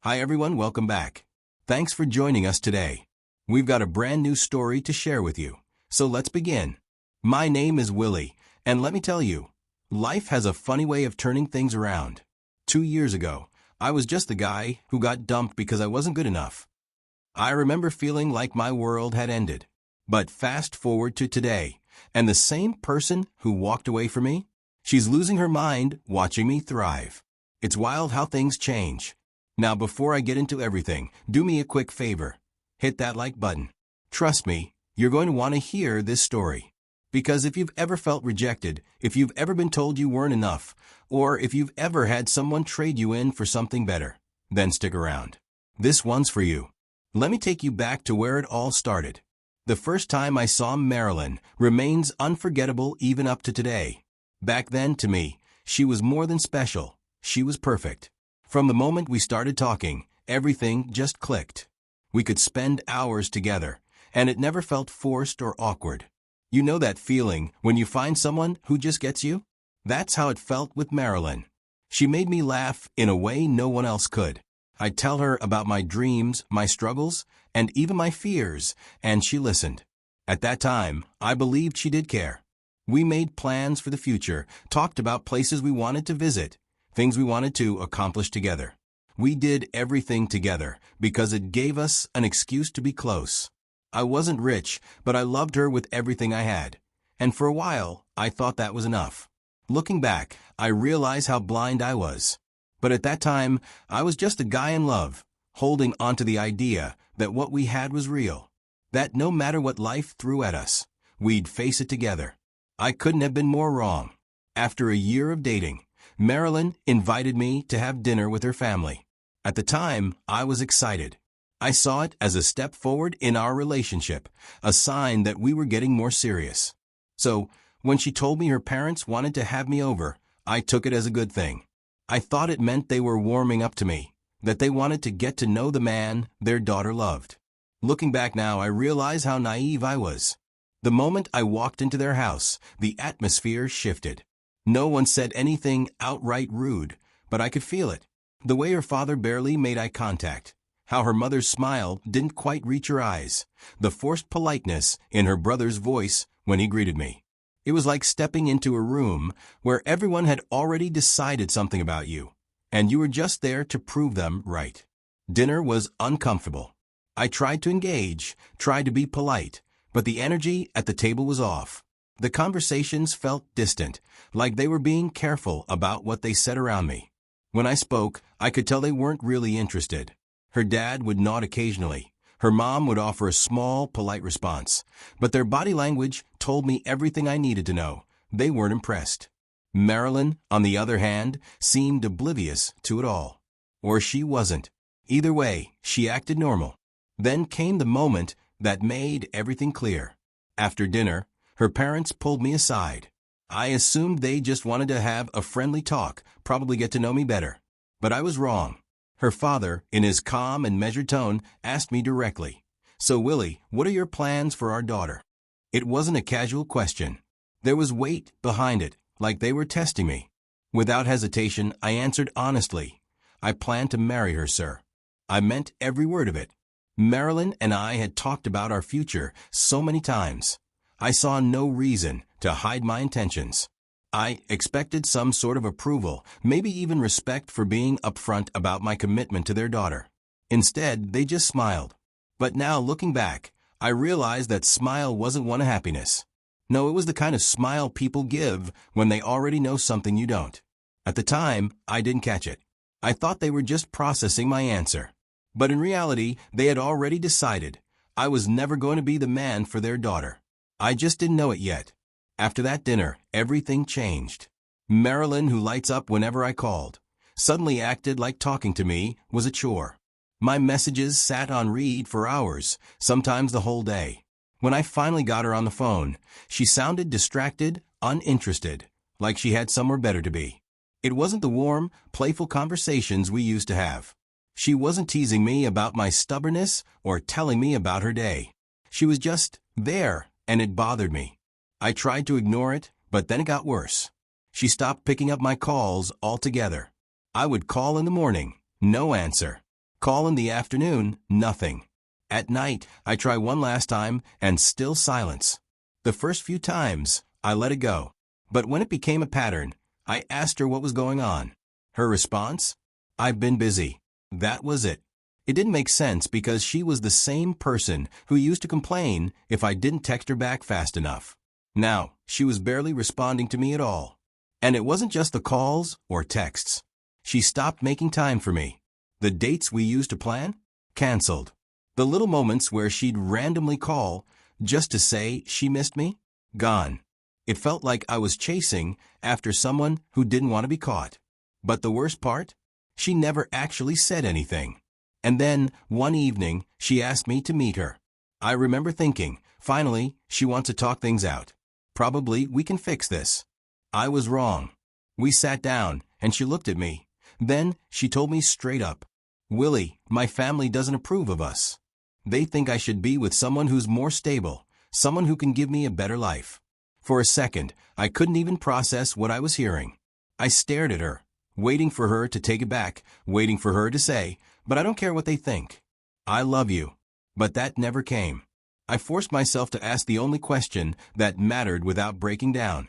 Hi everyone, welcome back. Thanks for joining us today. We've got a brand new story to share with you, so let's begin. My name is Willie, and let me tell you, life has a funny way of turning things around. 2 years ago, I was just the guy who got dumped because I wasn't good enough. I remember feeling like my world had ended. But fast forward to today, and the same person who walked away from me, she's losing her mind watching me thrive. It's wild how things change. Now before I get into everything, do me a quick favor. Hit that like button. Trust me, you're going to want to hear this story. Because if you've ever felt rejected, if you've ever been told you weren't enough, or if you've ever had someone trade you in for something better, then stick around. This one's for you. Let me take you back to where it all started. The first time I saw Marilyn remains unforgettable even up to today. Back then, to me, she was more than special. She was perfect. From the moment we started talking, everything just clicked. We could spend hours together, and it never felt forced or awkward. You know that feeling when you find someone who just gets you? That's how it felt with Marilyn. She made me laugh in a way no one else could. I'd tell her about my dreams, my struggles, and even my fears, and she listened. At that time, I believed she did care. We made plans for the future, talked about places we wanted to visit, things we wanted to accomplish together. We did everything together because it gave us an excuse to be close. I wasn't rich, but I loved her with everything I had. And for a while, I thought that was enough. Looking back, I realize how blind I was. But at that time, I was just a guy in love, holding onto the idea that what we had was real. That no matter what life threw at us, we'd face it together. I couldn't have been more wrong. After a year of dating, Marilyn invited me to have dinner with her family. At the time, I was excited. I saw it as a step forward in our relationship, a sign that we were getting more serious. So, when she told me her parents wanted to have me over, I took it as a good thing. I thought it meant they were warming up to me, that they wanted to get to know the man their daughter loved. Looking back now, I realize how naive I was. The moment I walked into their house, the atmosphere shifted. No one said anything outright rude, but I could feel it. The way her father barely made eye contact, how her mother's smile didn't quite reach her eyes, the forced politeness in her brother's voice when he greeted me. It was like stepping into a room where everyone had already decided something about you, and you were just there to prove them right. Dinner was uncomfortable. I tried to engage, tried to be polite, but the energy at the table was off. The conversations felt distant, like they were being careful about what they said around me. When I spoke, I could tell they weren't really interested. Her dad would nod occasionally. Her mom would offer a small, polite response. But their body language told me everything I needed to know. They weren't impressed. Marilyn, on the other hand, seemed oblivious to it all. Or she wasn't. Either way, she acted normal. Then came the moment that made everything clear. After dinner, her parents pulled me aside. I assumed they just wanted to have a friendly talk, probably get to know me better. But I was wrong. Her father, in his calm and measured tone, asked me directly, "So Willie, what are your plans for our daughter?" It wasn't a casual question. There was weight behind it, like they were testing me. Without hesitation, I answered honestly, "I plan to marry her, sir." I meant every word of it. Marilyn and I had talked about our future so many times. I saw no reason to hide my intentions. I expected some sort of approval, maybe even respect for being upfront about my commitment to their daughter. Instead, they just smiled. But now, looking back, I realized that smile wasn't one of happiness. No, it was the kind of smile people give when they already know something you don't. At the time, I didn't catch it. I thought they were just processing my answer. But in reality, they had already decided I was never going to be the man for their daughter. I just didn't know it yet. After that dinner, everything changed. Marilyn, who lights up whenever I called, suddenly acted like talking to me was a chore. My messages sat on read for hours, sometimes the whole day. When I finally got her on the phone, she sounded distracted, uninterested, like she had somewhere better to be. It wasn't the warm, playful conversations we used to have. She wasn't teasing me about my stubbornness or telling me about her day. She was just there, and it bothered me. I tried to ignore it, but then it got worse. She stopped picking up my calls altogether. I would call in the morning, no answer. Call in the afternoon, nothing. At night, I try one last time, and still silence. The first few times, I let it go. But when it became a pattern, I asked her what was going on. Her response? I've been busy. That was it. It didn't make sense because she was the same person who used to complain if I didn't text her back fast enough. Now, she was barely responding to me at all. And it wasn't just the calls or texts. She stopped making time for me. The dates we used to plan? Canceled. The little moments where she'd randomly call just to say she missed me? Gone. It felt like I was chasing after someone who didn't want to be caught. But the worst part? She never actually said anything. And then, one evening, she asked me to meet her. I remember thinking, finally, she wants to talk things out. Probably we can fix this. I was wrong. We sat down, and she looked at me. Then, she told me straight up, Willie, my family doesn't approve of us. They think I should be with someone who's more stable, someone who can give me a better life. For a second, I couldn't even process what I was hearing. I stared at her, waiting for her to take it back, waiting for her to say, but I don't care what they think. I love you. But that never came. I forced myself to ask the only question that mattered without breaking down.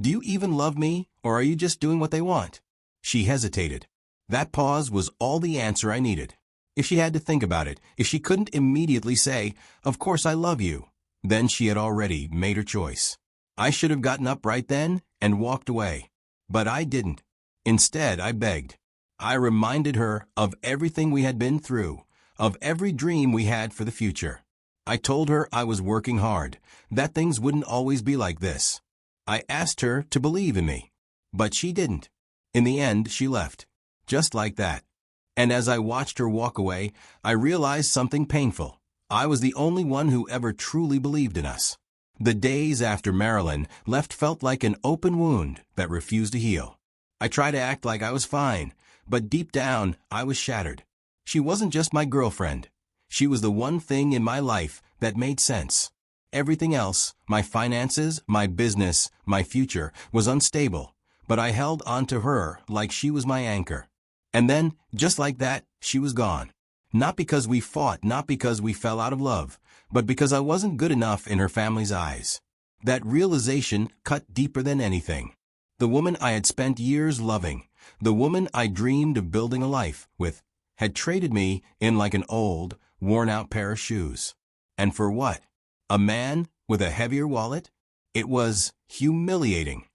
Do you even love me, or are you just doing what they want? She hesitated. That pause was all the answer I needed. If she had to think about it, if she couldn't immediately say, of course I love you, then she had already made her choice. I should have gotten up right then and walked away. But I didn't. Instead, I begged. I reminded her of everything we had been through, of every dream we had for the future. I told her I was working hard, that things wouldn't always be like this. I asked her to believe in me. But she didn't. In the end, she left. Just like that. And as I watched her walk away, I realized something painful. I was the only one who ever truly believed in us. The days after Marilyn left felt like an open wound that refused to heal. I tried to act like I was fine, but deep down, I was shattered. She wasn't just my girlfriend. She was the one thing in my life that made sense. Everything else, my finances, my business, my future, was unstable, but I held on to her like she was my anchor. And then, just like that, she was gone. Not because we fought, not because we fell out of love, but because I wasn't good enough in her family's eyes. That realization cut deeper than anything. The woman I had spent years loving, the woman I dreamed of building a life with, had traded me in like an old, worn-out pair of shoes. And for what? A man with a heavier wallet? It was humiliating.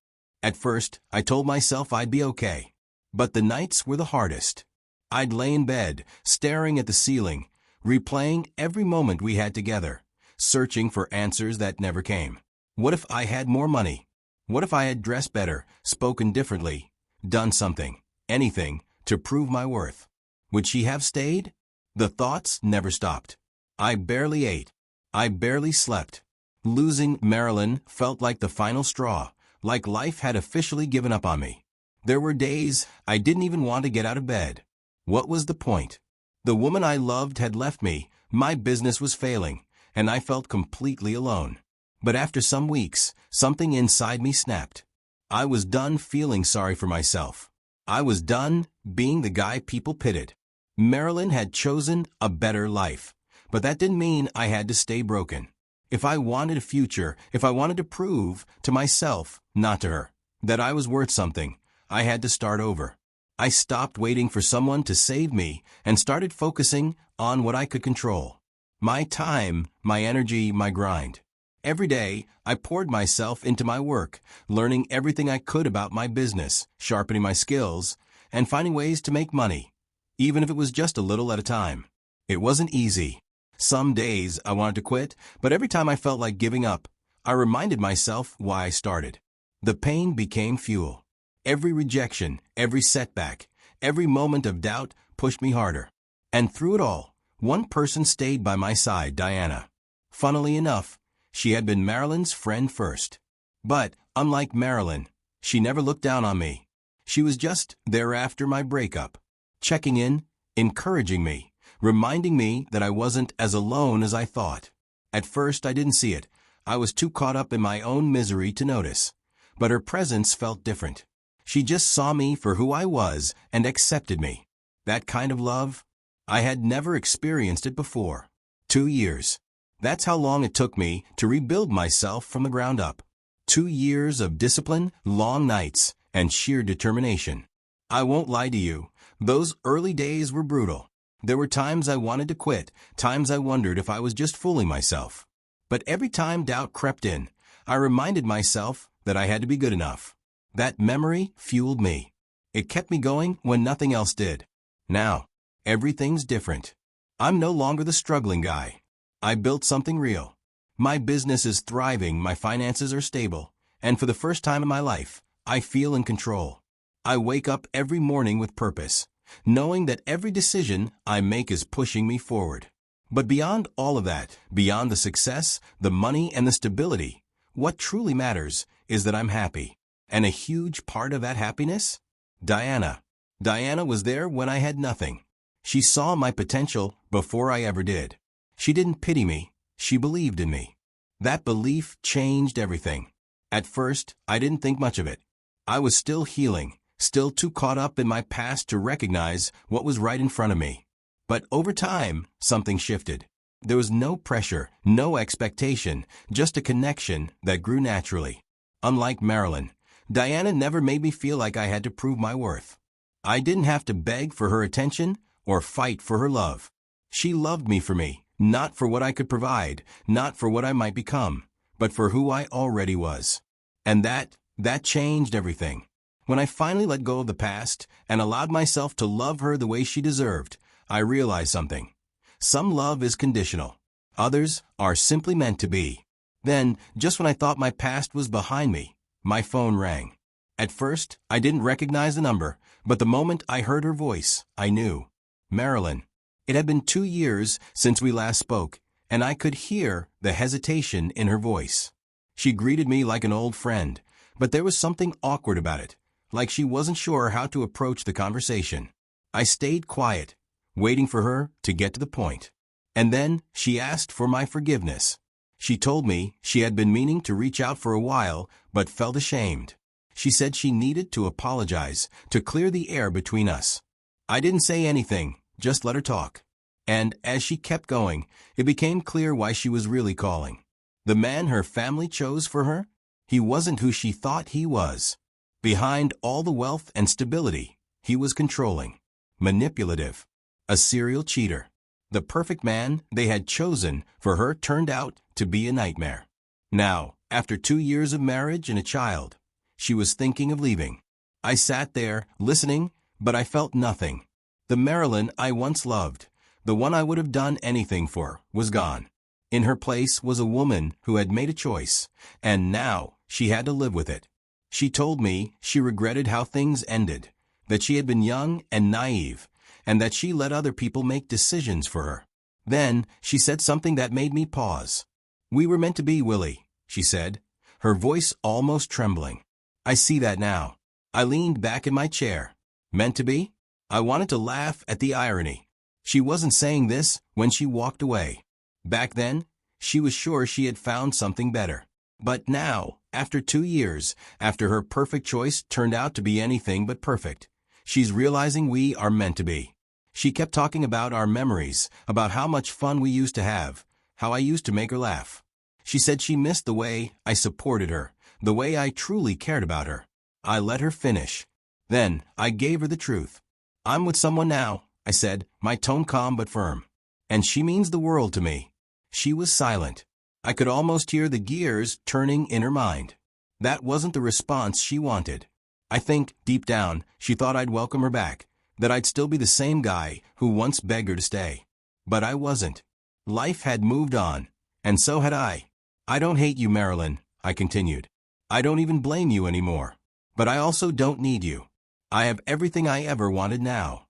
At first, I told myself I'd be okay. But the nights were the hardest. I'd lay in bed, staring at the ceiling, replaying every moment we had together, searching for answers that never came. What if I had more money? What if I had dressed better, spoken differently, done something, anything, to prove my worth? Would she have stayed? The thoughts never stopped. I barely ate. I barely slept. Losing Marilyn felt like the final straw, like life had officially given up on me. There were days I didn't even want to get out of bed. What was the point? The woman I loved had left me, my business was failing, and I felt completely alone. But after some weeks, something inside me snapped. I was done feeling sorry for myself. I was done being the guy people pitied. Marilyn had chosen a better life, but that didn't mean I had to stay broken. If I wanted a future, if I wanted to prove to myself, not to her, that I was worth something, I had to start over. I stopped waiting for someone to save me and started focusing on what I could control. My time, my energy, my grind. Every day, I poured myself into my work, learning everything I could about my business, sharpening my skills, and finding ways to make money, even if it was just a little at a time. It wasn't easy. Some days I wanted to quit, but every time I felt like giving up, I reminded myself why I started. The pain became fuel. Every rejection, every setback, every moment of doubt pushed me harder. And through it all, one person stayed by my side, Diana. Funnily enough, she had been Marilyn's friend first. But, unlike Marilyn, she never looked down on me. She was just there after my breakup, checking in, encouraging me, reminding me that I wasn't as alone as I thought. At first, I didn't see it. I was too caught up in my own misery to notice. But her presence felt different. She just saw me for who I was and accepted me. That kind of love, I had never experienced it before. 2 years. That's how long it took me to rebuild myself from the ground up. 2 years of discipline, long nights, and sheer determination. I won't lie to you, those early days were brutal. There were times I wanted to quit, times I wondered if I was just fooling myself. But every time doubt crept in, I reminded myself that I had to be good enough. That memory fueled me. It kept me going when nothing else did. Now, everything's different. I'm no longer the struggling guy. I built something real. My business is thriving, my finances are stable, and for the first time in my life, I feel in control. I wake up every morning with purpose, knowing that every decision I make is pushing me forward. But beyond all of that, beyond the success, the money, and the stability, what truly matters is that I'm happy. And a huge part of that happiness? Diana. Diana was there when I had nothing. She saw my potential before I ever did. She didn't pity me, she believed in me. That belief changed everything. At first, I didn't think much of it. I was still healing, still too caught up in my past to recognize what was right in front of me. But over time, something shifted. There was no pressure, no expectation, just a connection that grew naturally. Unlike Marilyn, Diana never made me feel like I had to prove my worth. I didn't have to beg for her attention or fight for her love. She loved me for me, not for what I could provide, not for what I might become, but for who I already was. And that changed everything. When I finally let go of the past and allowed myself to love her the way she deserved, I realized something. Some love is conditional. Others are simply meant to be. Then, just when I thought my past was behind me, my phone rang. At first, I didn't recognize the number, but the moment I heard her voice, I knew. Marilyn. It had been 2 years since we last spoke, and I could hear the hesitation in her voice. She greeted me like an old friend, but there was something awkward about it, like she wasn't sure how to approach the conversation. I stayed quiet, waiting for her to get to the point. And then she asked for my forgiveness. She told me she had been meaning to reach out for a while, but felt ashamed. She said she needed to apologize, to clear the air between us. I didn't say anything, just let her talk. And as she kept going, it became clear why she was really calling. The man her family chose for her? He wasn't who she thought he was. Behind all the wealth and stability, he was controlling, manipulative, a serial cheater. The perfect man they had chosen for her turned out to be a nightmare. Now, after 2 years of marriage and a child, she was thinking of leaving. I sat there, listening, but I felt nothing. The Marilyn I once loved, the one I would have done anything for, was gone. In her place was a woman who had made a choice, and now she had to live with it. She told me she regretted how things ended, that she had been young and naive, and that she let other people make decisions for her. Then she said something that made me pause. "We were meant to be, Willie," she said, her voice almost trembling. "I see that now." I leaned back in my chair. Meant to be? I wanted to laugh at the irony. She wasn't saying this when she walked away. Back then, she was sure she had found something better. But now, after 2 years, after her perfect choice turned out to be anything but perfect, she's realizing we are meant to be. She kept talking about our memories, about how much fun we used to have, how I used to make her laugh. She said she missed the way I supported her, the way I truly cared about her. I let her finish. Then I gave her the truth. "I'm with someone now," I said, my tone calm but firm. "And she means the world to me." She was silent. I could almost hear the gears turning in her mind. That wasn't the response she wanted. I think, deep down, she thought I'd welcome her back, that I'd still be the same guy who once begged her to stay. But I wasn't. Life had moved on, and so had I. "I don't hate you, Marilyn," I continued. "I don't even blame you anymore. But I also don't need you. I have everything I ever wanted now."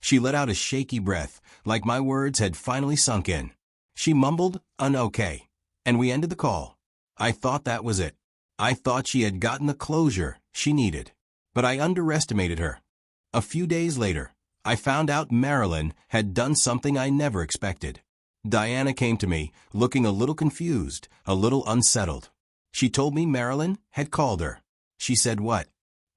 She let out a shaky breath, like my words had finally sunk in. She mumbled an okay, and we ended the call. I thought that was it. I thought she had gotten the closure she needed. But I underestimated her. A few days later, I found out Marilyn had done something I never expected. Diana came to me, looking a little confused, a little unsettled. She told me Marilyn had called her. She said what?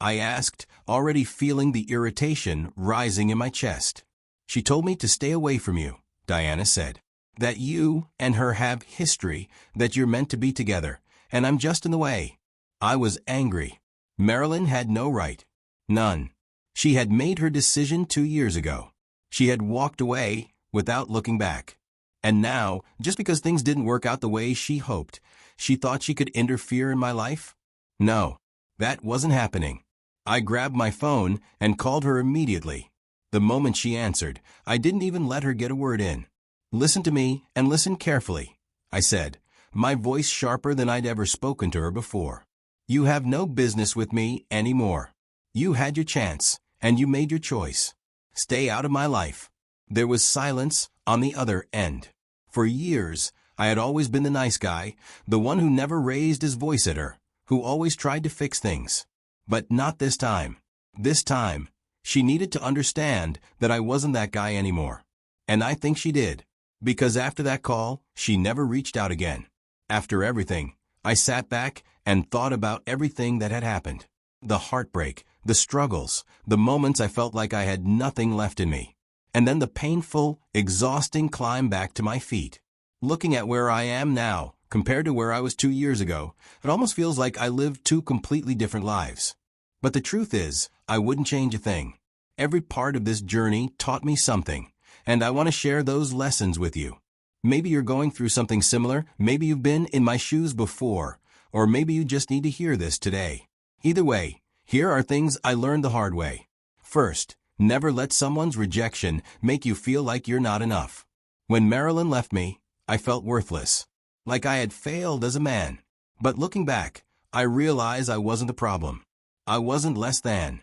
I asked, already feeling the irritation rising in my chest. She told me to stay away from you, Diana said. That you and her have history, that you're meant to be together, and I'm just in the way. I was angry. Marilyn had no right. None. She had made her decision 2 years ago. She had walked away without looking back. And now, just because things didn't work out the way she hoped, she thought she could interfere in my life? No, that wasn't happening. I grabbed my phone and called her immediately. The moment she answered, I didn't even let her get a word in. Listen to me and listen carefully, I said, my voice sharper than I'd ever spoken to her before. You have no business with me anymore. You had your chance, and you made your choice. Stay out of my life. There was silence on the other end. For years, I had always been the nice guy, the one who never raised his voice at her, who always tried to fix things. But not this time. This time, she needed to understand that I wasn't that guy anymore. And I think she did. Because after that call, she never reached out again. After everything, I sat back and thought about everything that had happened. The heartbreak, the struggles, the moments I felt like I had nothing left in me. And then the painful, exhausting climb back to my feet. Looking at where I am now, compared to where I was 2 years ago, it almost feels like I lived two completely different lives. But the truth is, I wouldn't change a thing. Every part of this journey taught me something, and I want to share those lessons with you. Maybe you're going through something similar, maybe you've been in my shoes before, or maybe you just need to hear this today. Either way, here are things I learned the hard way. First, never let someone's rejection make you feel like you're not enough. When Marilyn left me, I felt worthless, like I had failed as a man. But looking back, I realized I wasn't the problem. I wasn't less than.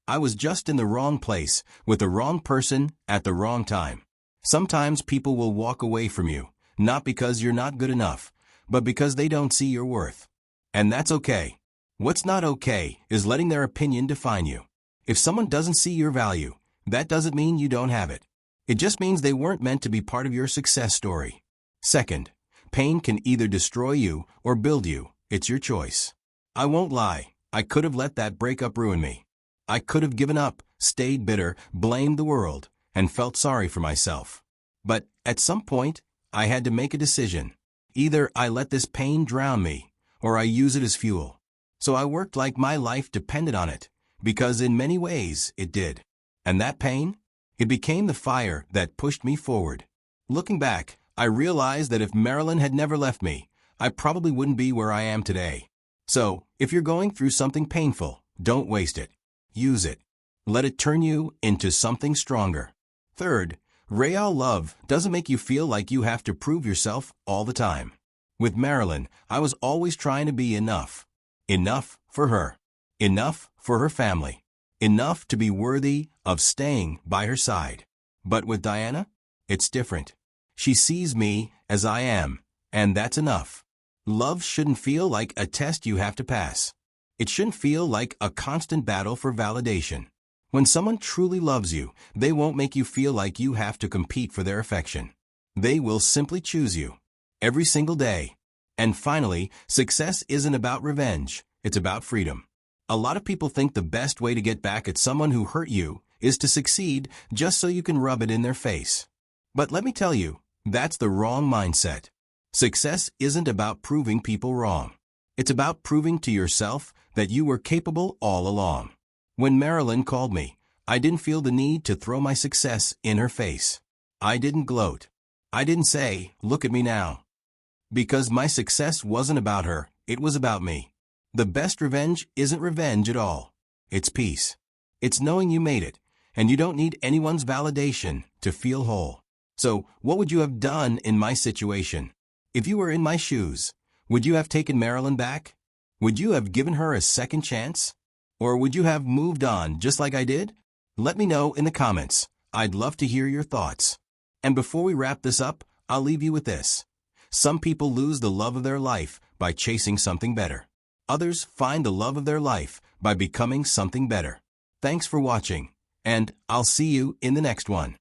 I was just in the wrong place, with the wrong person, at the wrong time. Sometimes people will walk away from you, not because you're not good enough, but because they don't see your worth. And that's okay. What's not okay is letting their opinion define you. If someone doesn't see your value, that doesn't mean you don't have it. It just means they weren't meant to be part of your success story. Second, pain can either destroy you or build you. It's your choice. I won't lie, I could have let that breakup ruin me. I could have given up, stayed bitter, blamed the world, and felt sorry for myself. But at some point, I had to make a decision. Either I let this pain drown me, or I use it as fuel. So I worked like my life depended on it, because in many ways it did. And that pain? It became the fire that pushed me forward. Looking back, I realized that if Marilyn had never left me, I probably wouldn't be where I am today. So, if you're going through something painful, don't waste it. Use it. Let it turn you into something stronger. Third, real love doesn't make you feel like you have to prove yourself all the time. With Marilyn, I was always trying to be enough. Enough for her. Enough for her family. Enough to be worthy of staying by her side. But with Diana, it's different. She sees me as I am, and that's enough. Love shouldn't feel like a test you have to pass. It shouldn't feel like a constant battle for validation. When someone truly loves you, they won't make you feel like you have to compete for their affection. They will simply choose you. Every single day. And finally, success isn't about revenge. It's about freedom. A lot of people think the best way to get back at someone who hurt you is to succeed just so you can rub it in their face. But let me tell you, that's the wrong mindset. Success isn't about proving people wrong. It's about proving to yourself that you were capable all along. When Marilyn called me, I didn't feel the need to throw my success in her face. I didn't gloat. I didn't say, "Look at me now." Because my success wasn't about her, it was about me. The best revenge isn't revenge at all. It's peace. It's knowing you made it, and you don't need anyone's validation to feel whole. So, what would you have done in my situation? If you were in my shoes, would you have taken Marilyn back? Would you have given her a second chance? Or would you have moved on just like I did? Let me know in the comments. I'd love to hear your thoughts. And before we wrap this up, I'll leave you with this. Some people lose the love of their life by chasing something better. Others find the love of their life by becoming something better. Thanks for watching, and I'll see you in the next one.